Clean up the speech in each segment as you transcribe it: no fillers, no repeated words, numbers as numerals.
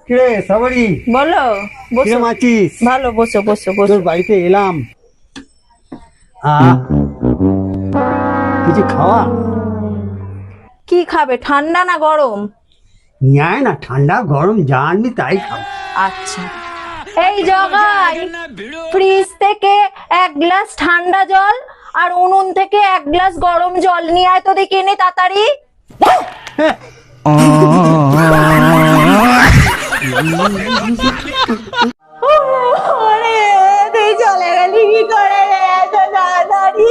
কে সাবরি বলো। বসো। কিরম আছিস? ভালো, বসো বসো বসো। তোর বাড়িতে এলাম, কিছু খাওয়া। কি খাবে, ঠান্ডা না গরম? নিয়ে না, ঠান্ডা গরম যা আনবি তাই খাবো। আচ্ছা, এই জগাই ফ্রিজ থেকে এক গ্লাস ঠান্ডা জল আর উনুন থেকে এক গ্লাস গরম জল নিয়ে আয় তো, দেখি নে তাড়াতাড়ি। তুই চলে গেলি কি করে রে, এত তাড়াতাড়ি?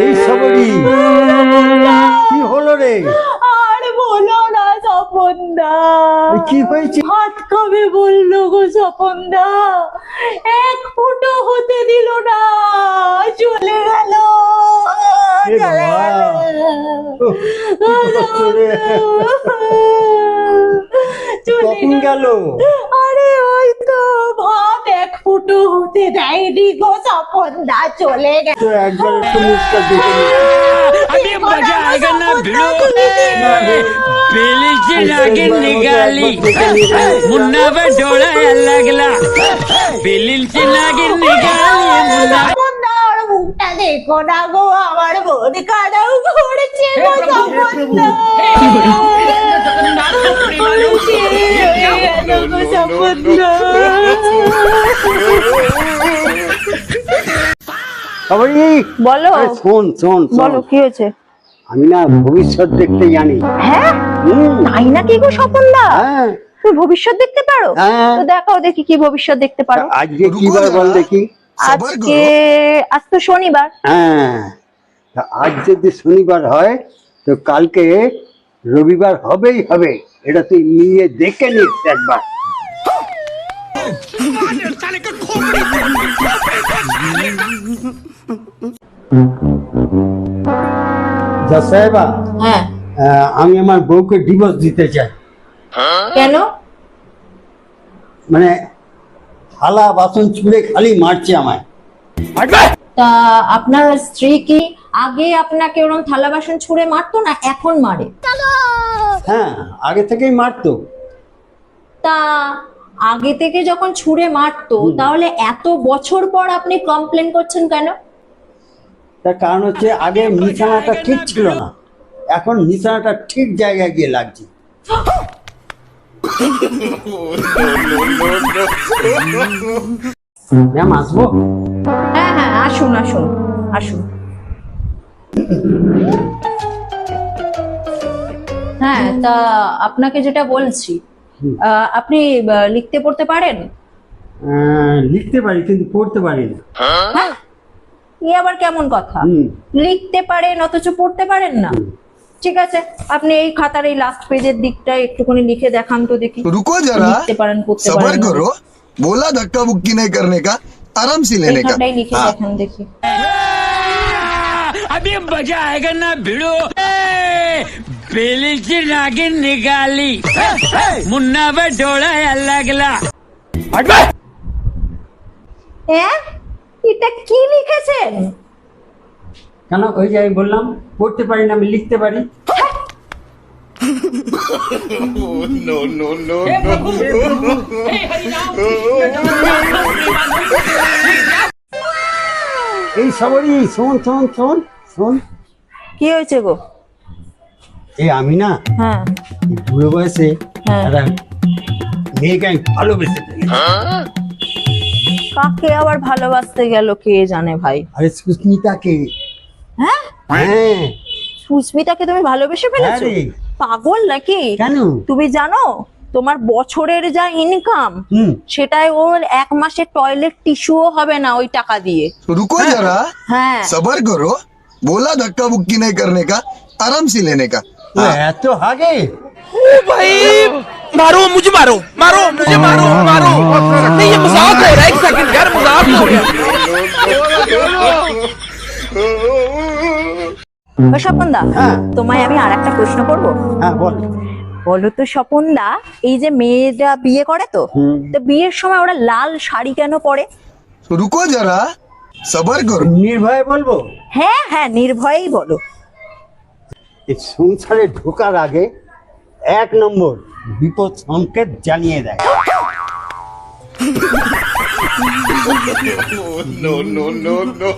এই সাবরি কি হলো রে? আর বলো না স্বপনদা, কি হয়েছে? ভাত খাবে বললো গো স্বপনদা, এক ফুটো হতে দিল না, চলে গেল। এ কখন গেল? আরে ওই তো ভাত এক ফুটো হতে দেয়নি গো স্বপনদা, চলে গেল। তো একবার একটু মুখটা দেখে নি। अभी मजा आएगा ना भिड़ो पहली से नागिन निकाली मुन्ना पे डोला लगला पहली से नागिन निकाली मुन्ना স্বপনদার মুখটা দেখো না গো, আমার বোন কাদাও ঘুরছে গো স্বপনদা। সাবরি বলো। আরে শোন শোন শোন। বলো, কি হয়েছে? আমি না ভবিষ্যৎ দেখতে জানি। হ্যাঁ, তাই নাকি গো স্বপনদা? হ্যাঁ তুমি ভবিষ্যৎ দেখতে পারো? হ্যাঁ। তো দেখাও দেখি কি ভবিষ্যৎ দেখতে পারো। আজকে কি বার বল দেখি? আজকে আজ তো শনিবার। হ্যাঁ, তা আজ যদি শনিবার হয় তো কালকে রবিবার হবেই হবে, এটা তুই নিয়ে দেখে নিস একবার। যা সাহেবা, হ্যাঁ, আমি আমার বউকে ডিভোর্স দিতে চাই। কেন? মানে থালা বাসন ছুঁড়ে খালি মারছে আমায়। তা আপনার স্ত্রী কি আগে আপনাকে ওরকম থালা বাসন ছুঁড়ে মারতো না এখন মারে? হ্যাঁ, আগে থেকেই মারতো। তা আগে থেকে যখন ছুঁড়ে মারতো তাহলে এত বছর পর আপনি কমপ্লেন করছেন কেন? তার কারণ হচ্ছে আগে নিশানাটা ঠিক ছিল না, এখন নিশানাটা ঠিক জায়গায় গিয়ে লাগছে। ম্যাম আসবো? হ্যাঁ হ্যাঁ, আসুন আসুন আসুন। হ্যাঁ, তা আপনাকে যেটা বলছি, আপনি লিখতে পড়তে পারেন? লিখতে পারি কিন্তু পড়তে পারি না। হ্যাঁ, এ আবার কেমন কথা? হুম। লিখতে পারেন অথচ পড়তে পারেন না? ঠিক আছে, আপনি এই খাতার এই লাস্ট পেজের দিকটা একটুখানি লিখে দেখান তো দেখি। रुको जरा, লিখতে পারেন, পড়তে सबर পারেন? करो। बोला धक्का बुक्की नहीं करने का, आराम से लेने का। এইখানটাই লিখে हाँ। দেখান দেখি। अभी मजा आएगा ना भिड़ो पहली से नागिन निकाली मुन्ना पे डोला लगला হ্যাঁ, এটা কি লিখেছেন? কেন? ওই যে আমি বললাম পড়তে পারি না, আমি লিখতে পারি। এই সবরই শোন শোন শোন শোন। কি হয়েছে গো? এই আমি না হ্যাঁ, এই বুড়ো বয়সে হ্যাঁ। একটা মেয়েকে আমি ভালোবেসে ফেলি। কাকে আবার ভালোবাসতে গেল কে জানে ভাই। আরে সুস্মিতাকে। হ্যাঁ, হ্যাঁ সুস্মিতাকে তুমি ভালোবেসে ফেলেছো? হ্যাঁ রে। পাগল নাকি? কেন? তুমি জানো তোমার বছরের যা ইনকাম সেটাই ওর এক মাসের টয়লেট টিস্যুও হবে না ওই টাকা দিয়ে। रुको जरा, হ্যাঁ, सबर करो। बोला धक्का बुक्की नहीं करने का, आराम से लेने का। ও এত হাগে? भाई मारो मुझे, मारो मारो मुझे, मारो मारो। नहीं ये मजाक हो रहा है, एक सेकंड यार, मजाक हो रहा है। স্বপনদা, হ্যাঁ। তোমায় আমি আর একটা প্রশ্ন করবো। হ্যাঁ বল। বলো তো স্বপনদা, এই যে মেয়েরা বিয়ে করে তো বিয়ের সময় ওরা লাল শাড়ি কেন পরে? तो रुको जरा सबर करो। নির্ভয়ে বলবো, হ্যাঁ হ্যাঁ, নির্ভয়েই বলো। এই সংসারে ঢোকার আগে 1 নম্বর বিপদ সংকেত জানিয়ে দেয়। No, no, no, no.